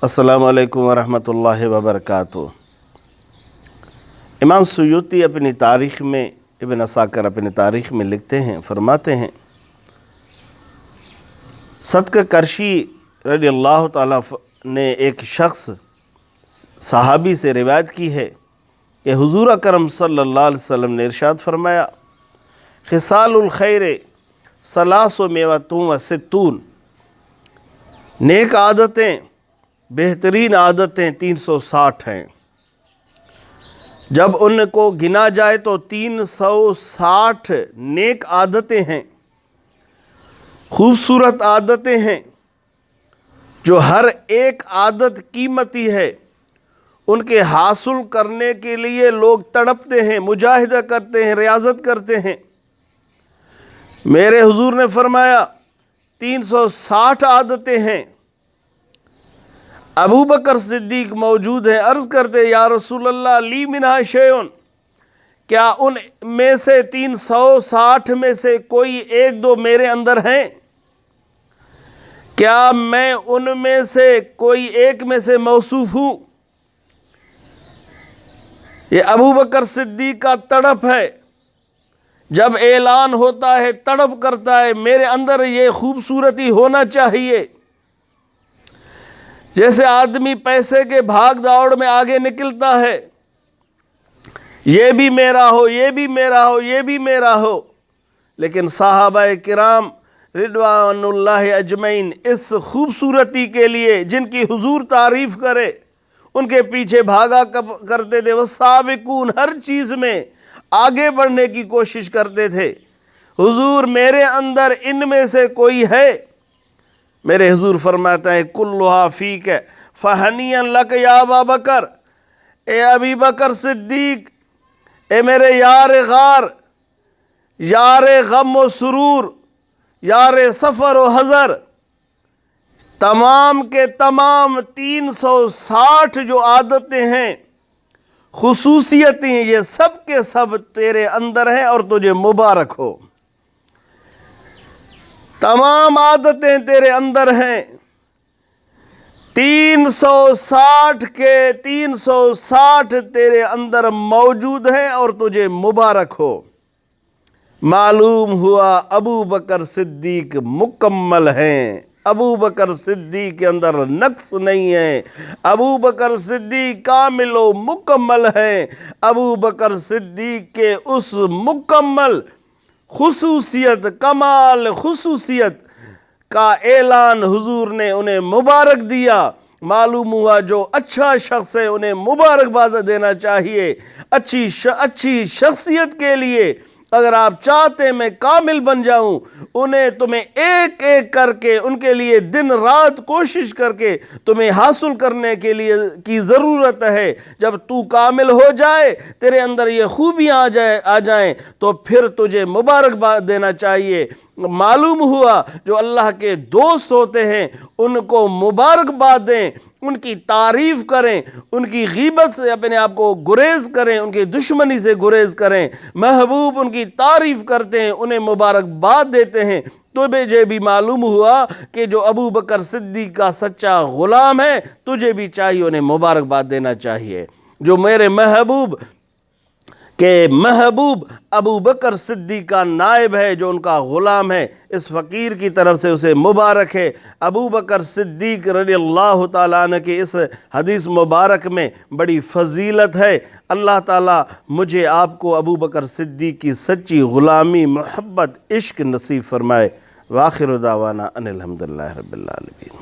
السلام علیکم ورحمۃ اللہ وبرکاتہ۔ امام سیوطی اپنی تاریخ میں، ابن عساکر اپنی تاریخ میں لکھتے ہیں، فرماتے ہیں صدقہ کرشی رضی اللہ تعالیٰ نے ایک شخص صحابی سے روایت کی ہے کہ حضور اکرم صلی اللہ علیہ وسلم نے ارشاد فرمایا، خصال الخیر ثلاث و ستون، نیک عادتیں، بہترین عادتیں 360 ہیں۔ جب ان کو گنا جائے تو 360 نیک عادتیں ہیں، خوبصورت عادتیں ہیں، جو ہر ایک عادت قیمتی ہے۔ ان کے حاصل کرنے کے لیے لوگ تڑپتے ہیں، مجاہدہ کرتے ہیں، ریاضت کرتے ہیں۔ میرے حضور نے فرمایا 360 عادتیں ہیں۔ ابو بکر صدیق موجود ہیں، عرض کرتے یا رسول اللہ لی منہا شیئن، کیا ان میں سے 360 میں سے کوئی ایک دو میرے اندر ہیں؟ کیا میں ان میں سے کوئی ایک میں سے موصوف ہوں؟ یہ ابو بکر صدیق کا تڑپ ہے، جب اعلان ہوتا ہے تڑپ کرتا ہے میرے اندر یہ خوبصورتی ہونا چاہیے۔ جیسے آدمی پیسے کے بھاگ دوڑ میں آگے نکلتا ہے، یہ بھی میرا ہو، یہ بھی میرا ہو، یہ بھی میرا ہو، لیکن صحابہ کرام رضوان اللہ اجمعین اس خوبصورتی کے لیے جن کی حضور تعریف کرے ان کے پیچھے بھاگا کرتے تھے۔ وہ سابقون، ہر چیز میں آگے بڑھنے کی کوشش کرتے تھے۔ حضور میرے اندر ان میں سے کوئی ہے؟ میرے حضور فرماتا ہے کلھا فیک فہنیئا لک یا ابا بکر، اے ابی بکر صدیق، اے میرے یار غار، یار غم و سرور، یار سفر و حضر، تمام کے تمام 360 جو عادتیں ہیں، خصوصیتیں، یہ سب کے سب تیرے اندر ہیں اور تجھے مبارک ہو۔ تمام عادتیں تیرے اندر ہیں، 360 کے 360 تیرے اندر موجود ہیں اور تجھے مبارک ہو۔ معلوم ہوا ابو بکر صدیق مکمل ہیں، ابو بکر صدیق کے اندر نقص نہیں ہے، ابو بکر صدیق کامل و مکمل ہیں۔ ابو بکر صدیق کے اس مکمل خصوصیت، کمال خصوصیت کا اعلان حضور نے انہیں مبارک دیا۔ معلوم ہوا جو اچھا شخص ہے انہیں مبارکباد دینا چاہیے۔ اچھی شخصیت کے لیے اگر آپ چاہتے ہیں میں کامل بن جاؤں، تمہیں ایک ایک کر کے ان کے لیے دن رات کوشش کر کے تمہیں حاصل کرنے کے لیے کی ضرورت ہے۔ جب تو کامل ہو جائے، تیرے اندر یہ خوبیاں آ جائیں تو پھر تجھے مبارکباد دینا چاہیے۔ معلوم ہوا جو اللہ کے دوست ہوتے ہیں ان کو مبارکباد دیں، ان کی تعریف کریں، ان کی غیبت سے اپنے آپ کو گریز کریں، ان کی دشمنی سے گریز کریں۔ محبوب ان کی تعریف کرتے ہیں، انہیں مبارکباد دیتے ہیں۔ تو مجھے بھی معلوم ہوا کہ جو ابو بکر صدیق کا سچا غلام ہے، تجھے بھی چاہیے انہیں مبارکباد دینا چاہیے۔ جو میرے محبوب ابو بکر صدیق کا نائب ہے، جو ان کا غلام ہے، اس فقیر کی طرف سے اسے مبارک ہے۔ ابو بکر صدیق رضی اللہ تعالیٰ عنہ کی اس حدیث مبارک میں بڑی فضیلت ہے۔ اللہ تعالیٰ مجھے آپ کو ابو بکر صدیق کی سچی غلامی، محبت، عشق نصیب فرمائے۔ وآخر دعوانا ان الحمدللہ رب العالمین۔